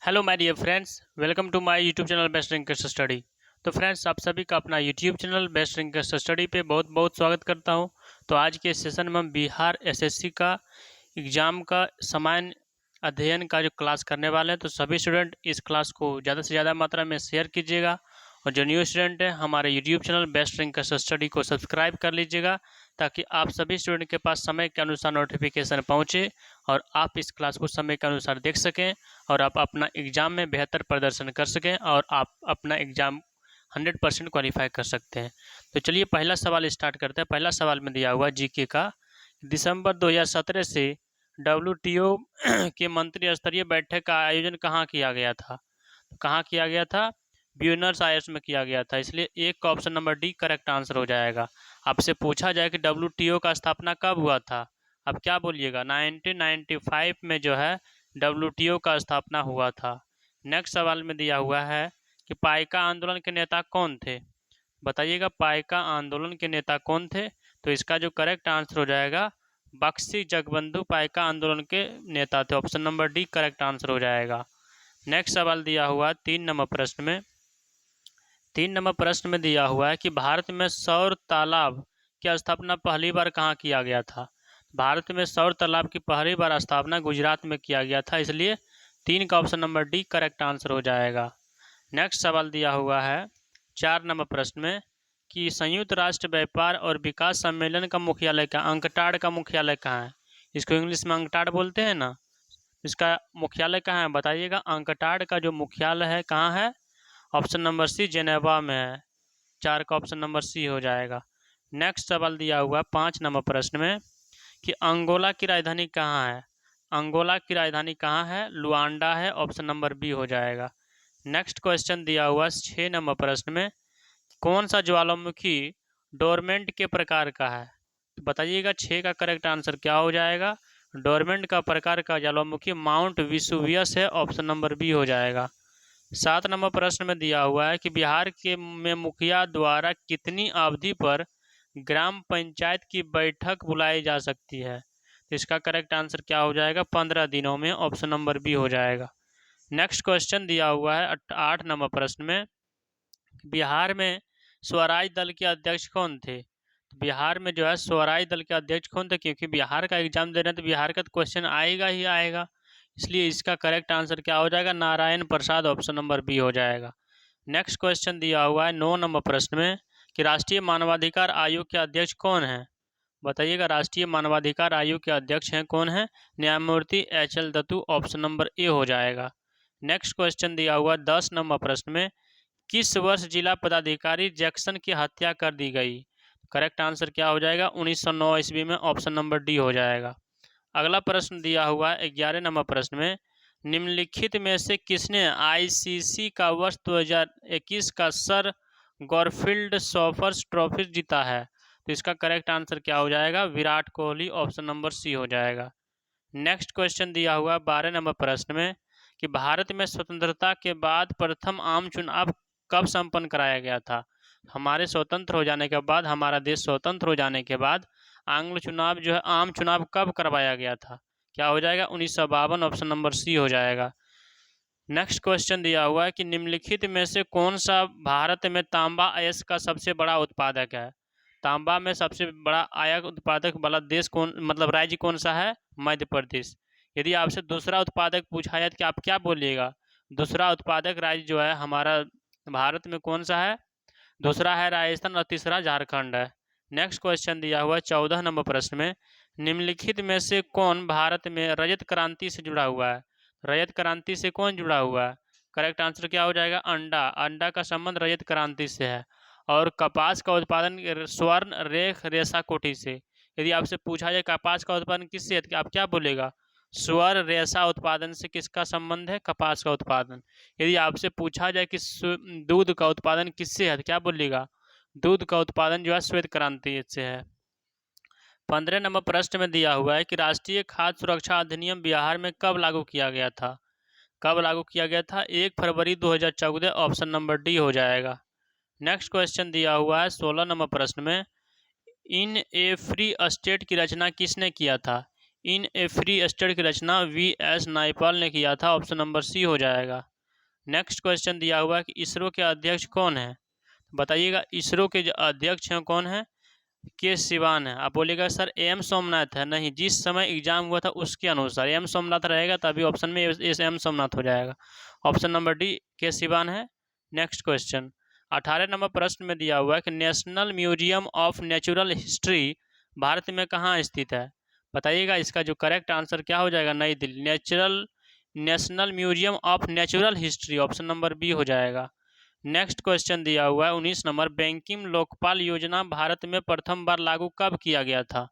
Hello my dear friends, welcome to my YouTube channel best rankers study. तो friends, आप सभी का अपना YouTube channel best rankers study पे बहुत बहुत स्वागत करता हूं। तो आज के सेशन में हम बिहार एसएससी का एग्ज़ाम का सामान्य अध्ययन का जो क्लास करने वाले हैं, तो सभी स्टूडेंट इस क्लास को ज़्यादा से ज़्यादा मात्रा में शेयर कीजिएगा। और जो न्यू स्टूडेंट है, हमारे YouTube channel best rankers study को सब्सक्राइब कर लीजिएगा, ताकि आप सभी स्टूडेंट के पास समय के अनुसार नोटिफिकेशन पहुँचे और आप इस क्लास को समय के अनुसार देख सकें और आप अपना एग्ज़ाम में बेहतर प्रदर्शन कर सकें और आप अपना एग्ज़ाम 100% क्वालिफाई कर सकते हैं। तो चलिए पहला सवाल स्टार्ट करते हैं। पहला सवाल में दिया हुआ जीके का, दिसंबर 2017 से डब्ल्यूटीओ के मंत्री स्तरीय बैठक का आयोजन कहाँ किया गया था? तो कहाँ किया गया था? ब्यूनस आयर्स में किया गया था। इसलिए एक का option number D correct answer हो जाएगा। आपसे पूछा जाए कि डब्ल्यूटीओ का स्थापना कब हुआ था, अब क्या बोलिएगा? 1995 में जो है डब्ल्यूटीओ का स्थापना हुआ था। नेक्स्ट सवाल में दिया हुआ है कि पाइका आंदोलन के नेता कौन थे? बताइएगा, पाइका आंदोलन के नेता कौन थे? तो इसका जो करेक्ट आंसर हो जाएगा, बक्सी जगबंधु पाइका आंदोलन के नेता थे। Option number D correct answer हो जाएगा। नेक्स्ट सवाल दिया हुआ 3 नंबर प्रश्न में दिया हुआ है कि भारत में सौर तालाब की स्थापना पहली बार कहाँ किया गया था? भारत में सौर तालाब की पहली बार स्थापना गुजरात में किया गया था। इसलिए 3 का option number D correct answer हो जाएगा। नेक्स्ट सवाल दिया हुआ है 4 नंबर प्रश्न में कि संयुक्त राष्ट्र व्यापार और विकास सम्मेलन का मुख्यालय कहाँ, अंकटाड का मुख्यालय कहाँ है? इसको इंग्लिश में अंकटाड बोलते हैं ना, इसका मुख्यालय कहाँ है बताइएगा। अंकटाड का जो मुख्यालय है कहाँ है? ऑप्शन नंबर सी जेनेवा में है। 4 का ऑप्शन नंबर सी हो जाएगा। नेक्स्ट सवाल दिया हुआ 5 नंबर प्रश्न में कि अंगोला की राजधानी कहाँ है? अंगोला की राजधानी कहाँ है? लुआंडा है। ऑप्शन नंबर बी हो जाएगा। नेक्स्ट क्वेश्चन दिया हुआ 6 नंबर प्रश्न में कौन सा ज्वालामुखी डोरमेंट के प्रकार का है? तो बताइएगा 6 का करेक्ट आंसर क्या हो जाएगा? डोरमेंट का प्रकार का ज्वालामुखी माउंट विसुवियस है। ऑप्शन नंबर बी हो जाएगा। 7 नंबर प्रश्न में दिया हुआ है कि बिहार के में मुखिया द्वारा कितनी अवधि पर ग्राम पंचायत की बैठक बुलाई जा सकती है? तो इसका करेक्ट आंसर क्या हो जाएगा? 15 दिनों में। ऑप्शन नंबर बी हो जाएगा। नेक्स्ट क्वेश्चन दिया हुआ है 8 नंबर प्रश्न में बिहार में स्वराज दल के अध्यक्ष कौन थे? तो बिहार में जो है स्वराज दल के अध्यक्ष कौन थे? क्योंकि बिहार का एग्जाम दे रहे हैं तो बिहार का तो क्वेश्चन आएगा ही आएगा, इसलिए इसका करेक्ट आंसर क्या हो जाएगा? Narayan Prasad. Option number B हो जाएगा। नेक्स्ट क्वेश्चन दिया हुआ है 9 नंबर प्रश्न में कि राष्ट्रीय मानवाधिकार आयोग के अध्यक्ष कौन है? बताइएगा, राष्ट्रीय मानवाधिकार आयोग के अध्यक्ष हैं कौन है? न्यायमूर्ति HL. Dattu. Option number A हो जाएगा। नेक्स्ट क्वेश्चन दिया हुआ 10 नंबर प्रश्न में किस वर्ष जिला पदाधिकारी जैक्सन की हत्या कर दी गई? करेक्ट आंसर क्या हो जाएगा? 1909 ईस्वी में। ऑप्शन नंबर डी हो जाएगा। अगला प्रश्न दिया हुआ है 11 नंबर प्रश्न में निम्नलिखित में से किसने आईसीसी का वर्ष 2021 का सर गॉरफील्ड सॉफर्स ट्रॉफी जीता है? तो इसका करेक्ट आंसर क्या हो जाएगा? Virat Kohli. Option number C हो जाएगा। नेक्स्ट क्वेश्चन दिया हुआ 12 नंबर प्रश्न में कि भारत में स्वतंत्रता के बाद प्रथम आम चुनाव कब संपन्न कराया गया था? हमारे स्वतंत्र हो जाने के बाद, हमारा देश स्वतंत्र हो जाने के बाद आंग्ल चुनाव जो है, आम चुनाव कब करवाया गया था? क्या हो जाएगा? 1952। ऑप्शन नंबर सी हो जाएगा। नेक्स्ट क्वेश्चन दिया हुआ है कि निम्नलिखित में से कौन सा भारत में तांबा अयस्क का सबसे बड़ा उत्पादक है? तांबा में सबसे बड़ा आयात उत्पादक वाला देश कौन, मतलब राज्य कौन सा है? मध्य प्रदेश। यदि आपसे दूसरा उत्पादक पूछा जाए तो आप क्या बोलिएगा? दूसरा उत्पादक राज्य जो है हमारा भारत में कौन सा है? दूसरा है राजस्थान और तीसरा झारखंड है। नेक्स्ट क्वेश्चन दिया हुआ 14 नंबर प्रश्न में निम्नलिखित में से कौन भारत में रजत क्रांति से जुड़ा हुआ है? रजत क्रांति से कौन जुड़ा हुआ है? करेक्ट आंसर क्या हो जाएगा? अंडा। अंडा का संबंध रजत क्रांति से है। और कपास का उत्पादन स्वर्ण रेख रेशा कोटि से। यदि आपसे पूछा जाए कपास का उत्पादन किससे है, आप क्या बोलेगा? स्वर्ण रेशा उत्पादन से किसका संबंध है? कपास का उत्पादन। यदि आपसे पूछा जाए कि दूध का उत्पादन किससे है, तो क्या बोलिएगा? दूध का उत्पादन जो है श्वेत क्रांति से है। 15 नंबर प्रश्न में दिया हुआ है कि राष्ट्रीय खाद्य सुरक्षा अधिनियम बिहार में कब लागू किया गया था? कब लागू किया गया था? 1 फरवरी 2014। ऑप्शन नंबर डी हो जाएगा। नेक्स्ट क्वेश्चन दिया हुआ है 16 नंबर प्रश्न में इन ए फ्री स्टेट की रचना किसने किया था? इन ए फ्री स्टेट की रचना V.S. नायपाल ने किया था। ऑप्शन नंबर सी हो जाएगा। नेक्स्ट क्वेश्चन दिया हुआ है कि इसरो के अध्यक्ष कौन है। बताइएगा इसरो के जो अध्यक्ष हैं कौन है। के सिवान है। आप बोलिएगा सर एम सोमनाथ है, नहीं, जिस समय एग्जाम हुआ था उसके अनुसार एम सोमनाथ रहेगा तभी ऑप्शन में इस एम सोमनाथ हो जाएगा। ऑप्शन नंबर डी के सिवान है। नेक्स्ट क्वेश्चन 18 नंबर प्रश्न में दिया हुआ है कि national Museum of Natural history Bharat में कहाँ स्थित है। बताइएगा इसका जो करेक्ट आंसर क्या हो जाएगा, New Delhi. National Museum of Natural History, option number B हो जाएगा। नेक्स्ट क्वेश्चन दिया हुआ है 19 नंबर, बैंकिंग लोकपाल योजना भारत में प्रथम बार लागू कब किया गया था।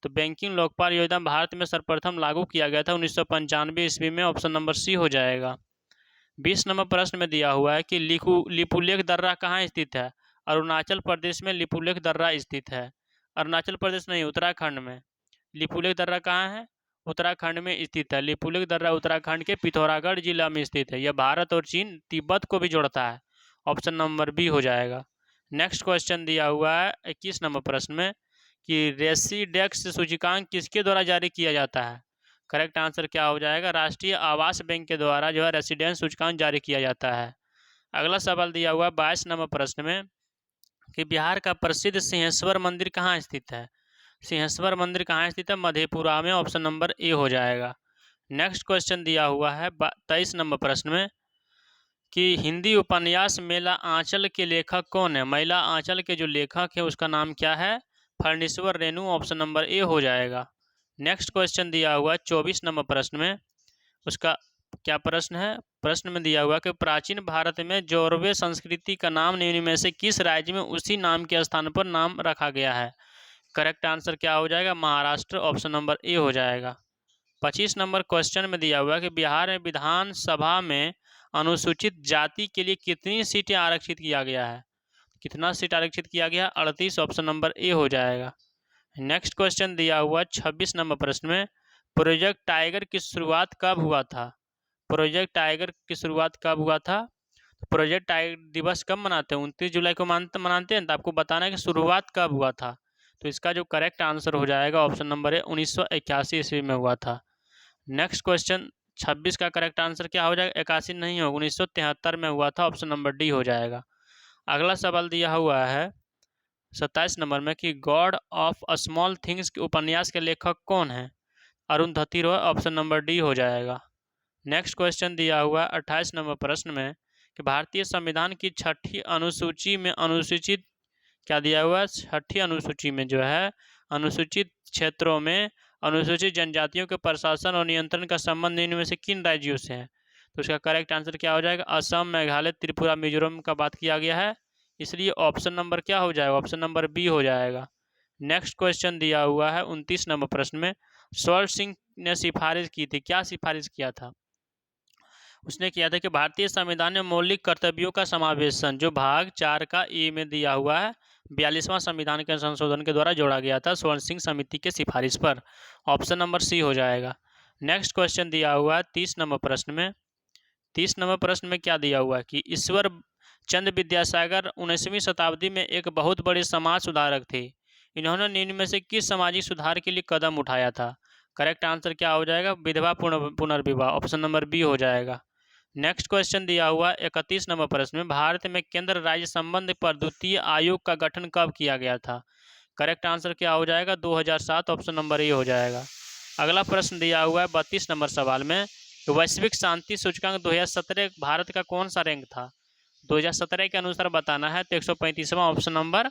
तो बैंकिंग लोकपाल योजना भारत में सर्वप्रथम लागू किया गया था 1995 ईस्वी में। ऑप्शन नंबर सी हो जाएगा। 20 नंबर प्रश्न में दिया हुआ है कि लिपुलेख दर्रा कहाँ स्थित है। अरुणाचल प्रदेश में लिपुलेख दर्रा स्थित है। अरुणाचल प्रदेश नहीं, उत्तराखंड में। लिपुलेख दर्रा कहाँ है, उत्तराखंड में स्थित है। लिपुलेख दर्रा उत्तराखंड के पिथौरागढ़ जिला में स्थित है। यह भारत और चीन तिब्बत को भी जोड़ता है। ऑप्शन नंबर बी हो जाएगा। नेक्स्ट क्वेश्चन दिया हुआ है 21 नंबर प्रश्न में कि रेसिडेक्स सूचकांक किसके द्वारा जारी किया जाता है। करेक्ट आंसर क्या हो जाएगा, राष्ट्रीय आवास बैंक के द्वारा जो है रेसिडेंस सूचकांक जारी किया जाता है। अगला सवाल दिया हुआ 22 नंबर प्रश्न में कि बिहार का प्रसिद्ध सिंहेश्वर मंदिर कहाँ स्थित है। सिंहेश्वर मंदिर कहाँ स्थित है, मधेपुरा में। ऑप्शन नंबर ए हो जाएगा। नेक्स्ट क्वेश्चन दिया हुआ है 23 नंबर प्रश्न में कि हिंदी उपन्यास मेला आंचल के लेखक कौन है। महिला आंचल के जो लेखक है उसका नाम क्या है, फर्नीश्वर रेणु। ऑप्शन नंबर ए हो जाएगा। नेक्स्ट क्वेश्चन दिया हुआ है 24 नंबर प्रश्न में, उसका क्या प्रश्न है, प्रश्न में दिया हुआ कि प्राचीन भारत में जौरवे संस्कृति का नाम निम्न में से किस राज्य में उसी नाम के स्थान पर नाम रखा गया है। करेक्ट आंसर क्या हो जाएगा, महाराष्ट्र। ऑप्शन नंबर ए हो जाएगा। 25 नंबर क्वेश्चन में दिया हुआ है कि बिहार में विधानसभा में अनुसूचित जाति के लिए कितनी सीटें आरक्षित किया गया है। कितना सीट आरक्षित किया गया, 38। ऑप्शन नंबर ए हो जाएगा। नेक्स्ट क्वेश्चन दिया हुआ 26 नंबर प्रश्न में प्रोजेक्ट टाइगर की शुरुआत कब हुआ था। प्रोजेक्ट टाइगर की शुरुआत कब हुआ था। प्रोजेक्ट टाइगर दिवस कब मनाते हैं, 29 जुलाई को मनाते हैं। तो आपको बताना है कि शुरुआत कब हुआ था। तो इसका जो करेक्ट आंसर हो जाएगा ऑप्शन नंबर ए 1981 ईस्वी में हुआ था। नेक्स्ट क्वेश्चन 26 का करेक्ट आंसर क्या हो जाएगा, 81 नहीं होगा, 1973 में हुआ था। ऑप्शन नंबर डी हो जाएगा। अगला सवाल दिया हुआ है 27 नंबर में कि गॉड ऑफ स्मॉल थिंग्स के उपन्यास के लेखक कौन है। Arundhati Roy. Option number D हो जाएगा। नेक्स्ट क्वेश्चन दिया हुआ है 28 नंबर प्रश्न में कि भारतीय संविधान की छठी अनुसूची में अनुसूचित क्या दिया हुआ है, छठी अनुसूची में जो है अनुसूचित क्षेत्रों में अनुसूचित जनजातियों के प्रशासन और नियंत्रण का संबंध इनमें से किन राज्यों से है। तो उसका करेक्ट आंसर क्या हो जाएगा, असम, मेघालय, त्रिपुरा, मिजोरम का बात किया गया है, इसलिए ऑप्शन नंबर क्या हो जाएगा, ऑप्शन नंबर बी हो जाएगा। नेक्स्ट क्वेश्चन दिया हुआ है 29 नंबर प्रश्न में स्वर्ण सिंह ने सिफारिश की थी, क्या सिफारिश किया था। उसने किया था कि भारतीय संविधान में मौलिक कर्तव्यों का समावेशन जो भाग 4 का ए में दिया हुआ है 42वां संविधान के संशोधन के द्वारा जोड़ा गया था स्वर्ण सिंह समिति के सिफारिश पर। ऑप्शन नंबर सी हो जाएगा। नेक्स्ट क्वेश्चन दिया हुआ है 30 नंबर प्रश्न में 30 नंबर प्रश्न में क्या दिया हुआ है कि ईश्वर चंद्र विद्यासागर 19वीं शताब्दी में एक बहुत बड़े समाज सुधारक थे। इन्होंने निम्न में से किस सामाजिक सुधार के लिए कदम उठाया था। करेक्ट आंसर क्या हो जाएगा, विधवा पुनर्विवाह। ऑप्शन नंबर बी हो जाएगा। नेक्स्ट क्वेश्चन दिया हुआ 31 नंबर प्रश्न में भारत में केंद्र राज्य संबंध पर द्वितीय आयोग का गठन कब किया गया था। करेक्ट आंसर क्या हो जाएगा, 2007। ऑप्शन नंबर ए हो जाएगा। अगला प्रश्न दिया हुआ है 32 नंबर सवाल में वैश्विक शांति सूचकांक 2017 भारत का कौन सा रैंक था। 2017 के अनुसार बताना है तो 135वां ऑप्शन नंबर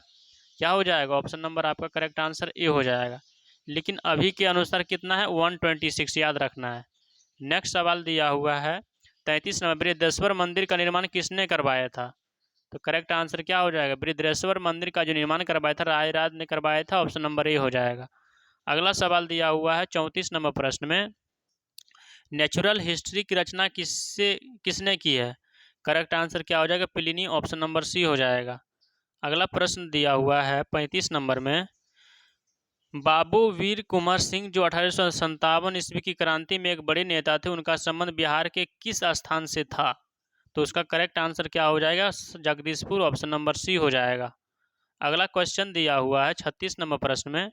क्या हो जाएगा, ऑप्शन नंबर आपका करेक्ट आंसर ए हो जाएगा। लेकिन अभी के अनुसार कितना है, 126, याद रखना है। नेक्स्ट सवाल दिया हुआ है 33 नंबर बृहदेश्वर मंदिर का निर्माण किसने करवाया था। तो करेक्ट आंसर क्या हो जाएगा, बृहदेश्वर मंदिर का जो निर्माण करवाया था रायराज ने करवाया था। ऑप्शन नंबर ए हो जाएगा। अगला सवाल दिया हुआ है 34 नंबर प्रश्न में नेचुरल हिस्ट्री की रचना किसने की है। करेक्ट आंसर क्या हो जाएगा, प्लिनी। ऑप्शन नंबर सी हो जाएगा। अगला प्रश्न दिया हुआ है 35 नंबर में बाबू वीर कुंवर सिंह जो 1857 ईस्वी की क्रांति में एक बड़े नेता थे, उनका संबंध बिहार के किस स्थान से था। तो उसका करेक्ट आंसर क्या हो जाएगा, जगदीशपुर। ऑप्शन नंबर सी हो जाएगा। अगला क्वेश्चन दिया हुआ है 36 नंबर प्रश्न में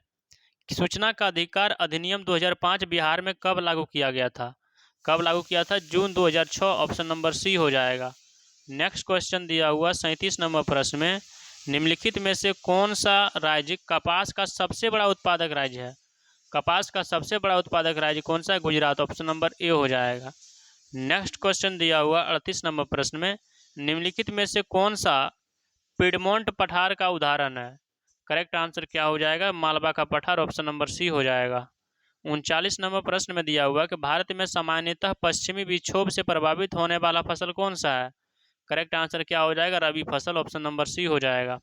सूचना का अधिकार अधिनियम 2005 बिहार में कब लागू किया गया था? कब लागू किया था? जून 2006। ऑप्शन नंबर सी हो जाएगा। नेक्स्ट क्वेश्चन दिया हुआ 37 नंबर प्रश्न में, निम्नलिखित में से कौन सा राज्य कपास का सबसे बड़ा उत्पादक राज्य है? कपास का सबसे बड़ा उत्पादक राज्य कौन सा है? गुजरात। ऑप्शन नंबर ए हो जाएगा। नेक्स्ट क्वेश्चन दिया हुआ 38 नंबर प्रश्न में, निम्नलिखित में से कौन सा पिडमोंट पठार का उदाहरण है? करेक्ट आंसर क्या हो जाएगा? मालवा का पठार। ऑप्शन नंबर सी हो जाएगा। 39 नंबर प्रश्न में दिया हुआ कि भारत में सामान्यतः पश्चिमी विक्षोभ से प्रभावित होने वाला फसल कौन सा है? करेक्ट आंसर क्या हो जाएगा? रबी फसल। ऑप्शन नंबर सी हो जाएगा।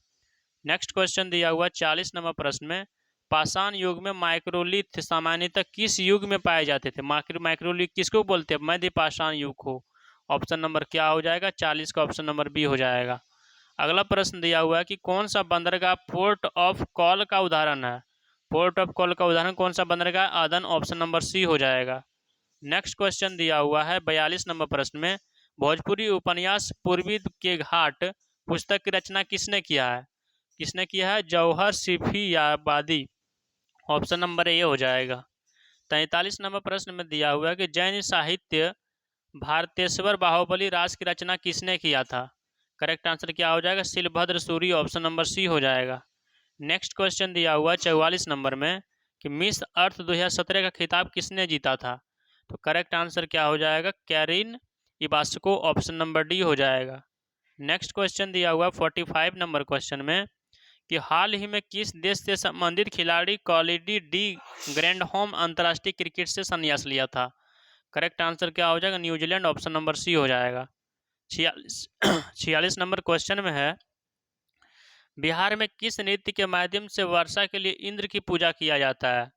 नेक्स्ट क्वेश्चन दिया हुआ 40 नंबर प्रश्न में, पाषाण युग में माइक्रोलिथ सामान्यतः किस युग में पाए जाते थे? माइक्रोलिथ किसको बोलते हैं? मध्य पाषाण युग को। ऑप्शन नंबर क्या हो जाएगा? 40 का ऑप्शन नंबर बी हो जाएगा। अगला प्रश्न दिया हुआ है कि कौन सा बंदरगाह पोर्ट ऑफ कॉल का उदाहरण है? पोर्ट ऑफ कॉल का उदाहरण कौन सा बंदरगाह? आदन। ऑप्शन नंबर सी हो जाएगा। नेक्स्ट क्वेश्चन दिया हुआ है 42 नंबर प्रश्न में, भोजपुरी उपन्यास पूर्वी के घाट पुस्तक की रचना किसने किया है? किसने किया है? जौहर सिफियाबादी। ऑप्शन नंबर ए हो जाएगा। 43 नंबर प्रश्न में दिया हुआ है कि जैन साहित्य भारतेश्वर बाहुबली रास की रचना किसने किया था? करेक्ट आंसर क्या हो जाएगा? शिलभद्र सूरी। ऑप्शन नंबर सी हो जाएगा। नेक्स्ट क्वेश्चन दिया हुआ 44 नंबर में कि मिस अर्थ 2017 का खिताब किसने जीता था? तो करेक्ट आंसर क्या हो जाएगा? कैरिन इबास्को। ऑप्शन नंबर डी हो जाएगा। नेक्स्ट क्वेश्चन दिया हुआ 45 नंबर क्वेश्चन में कि हाल ही में किस देश से संबंधित खिलाड़ी कॉलिडी डी ग्रैंडहोम अंतर्राष्ट्रीय क्रिकेट से संन्यास लिया था? करेक्ट आंसर क्या हो जाएगा? न्यूजीलैंड। ऑप्शन नंबर सी हो जाएगा। 46 नंबर क्वेश्चन में है, बिहार में किस नृत्य के माध्यम से वर्षा के लिए इंद्र की पूजा किया जाता है?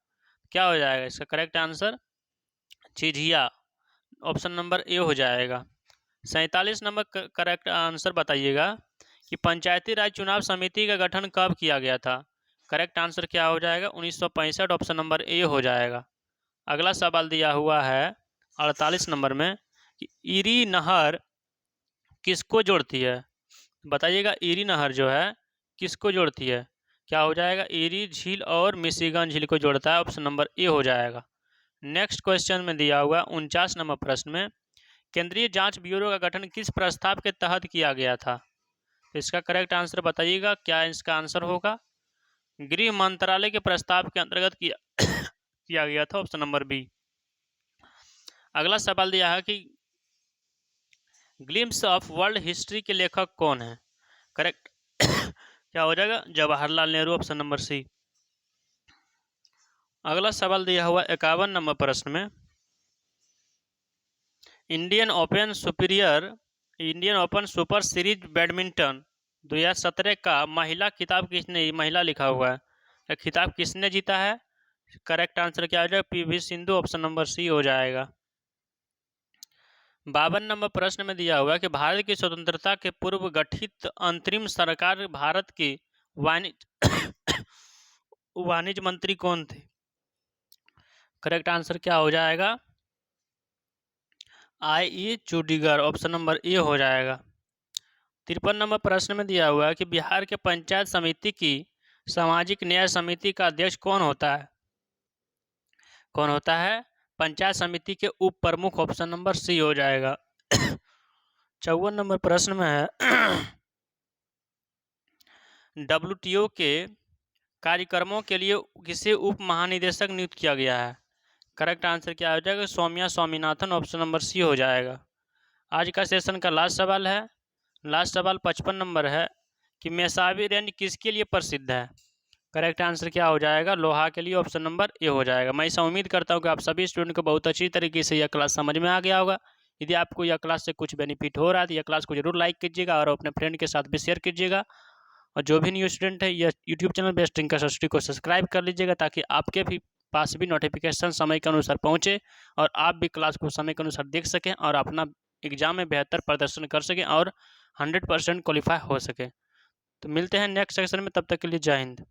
क्या हो जाएगा इसका correct answer? Jhijhiya. Option number A हो जाएगा। 47 नंबर करेक्ट आंसर बताइएगा कि पंचायती राज चुनाव समिति का गठन कब किया गया था? करेक्ट आंसर क्या हो जाएगा? 1965। ऑप्शन नंबर ए हो जाएगा। अगला सवाल दिया हुआ है 48 नंबर में कि ईरी नहर किसको जोड़ती है? बताइएगा, ईरी नहर जो है किसको जोड़ती है? क्या हो जाएगा? ईरी झील और मिशिगन झील को जोड़ता है। ऑप्शन नंबर ए हो जाएगा। नेक्स्ट क्वेश्चन में दिया हुआ 49 नंबर प्रश्न में, केंद्रीय जांच ब्यूरो का गठन किस प्रस्ताव के तहत किया गया था? तो इसका करेक्ट आंसर बताइएगा, क्या इसका आंसर होगा? गृह मंत्रालय के प्रस्ताव के अंतर्गत किया गया था। Option number B. अगला सवाल दिया है कि ग्लिम्स ऑफ वर्ल्ड हिस्ट्री के लेखक कौन है? करेक्ट क्या हो जाएगा? Jawaharlal Nehru. Option number C. अगला सवाल दिया हुआ 51 नंबर प्रश्न में, Indian Open Super Series badminton 2017 का महिला खिताब किसने, महिला लिखा हुआ है, खिताब किसने जीता है? करेक्ट आंसर क्या हो जाएगा? PV Sindhu. Option number C हो जाएगा। 52 नंबर प्रश्न में दिया हुआ है कि भारत की स्वतंत्रता के पूर्व गठित अंतरिम सरकार भारत की वाणिज्य मंत्री कौन थे? करेक्ट आंसर क्या हो जाएगा? आई चूडीगर। ऑप्शन नंबर ए हो जाएगा। 53 नंबर प्रश्न में दिया हुआ है कि बिहार के पंचायत समिति की सामाजिक न्याय समिति का अध्यक्ष कौन होता है? कौन होता है पंचायत समिति के उप प्रमुख? ऑप्शन नंबर सी हो जाएगा। 54 नंबर प्रश्न में है WTO के कार्यक्रमों के लिए किसे उप महानिदेशक नियुक्त किया गया है? करेक्ट आंसर क्या हो जाएगा? Soumya Swaminathan. Option number C हो जाएगा। आज का सेशन का लास्ट सवाल है। लास्ट सवाल 55 नंबर है कि मेसाबी रेंज किसके लिए प्रसिद्ध है? करेक्ट आंसर क्या हो जाएगा? लोहा के लिए। ऑप्शन नंबर ए हो जाएगा। मैं ऐसा उम्मीद करता हूँ कि आप सभी स्टूडेंट को बहुत अच्छी तरीके से यह क्लास समझ में आ गया होगा। यदि आपको यह क्लास से कुछ बेनिफिट हो रहा है तो यह क्लास को जरूर लाइक कीजिएगा और अपने फ्रेंड के साथ भी शेयर कीजिएगा। और जो भी न्यू स्टूडेंट है यह YouTube channel best English study को सब्सक्राइब कर लीजिएगा ताकि आपके भी पास भी नोटिफिकेशन समय के अनुसार पहुँचे और आप भी क्लास को समय के अनुसार देख सकें और अपना एग्जाम में बेहतर प्रदर्शन कर सकें और 100% क्वालिफाई हो सके। तो मिलते हैं नेक्स्ट सेक्शन में, तब तक के लिए जय हिंद।